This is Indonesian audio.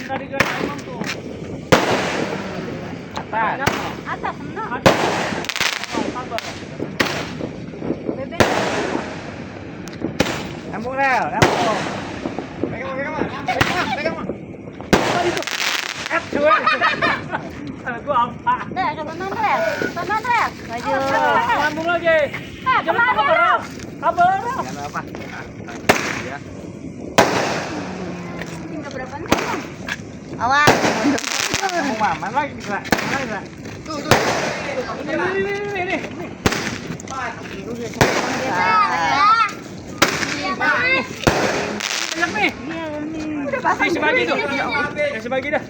tadi ke emang tuh. Atas. Atas, no. Atas. Oh, sabar. Bebek. Nyambung rel, nyambung. Pegang. Tadi tuh. Cuy. Gua apa? Deh, teman rel. Teman rel. Maju. Nyambung lagi. Jangan kemana? kabur rel. Kabur rel. Jangan apa. Ya. Tinggal berapa nih, Bang? Awas. Nyambung mana lagi bisa? Mana bisa? Tuh. Ini. Banyak nih. Udah pasang. Sebagi tuh. Sebagi dah.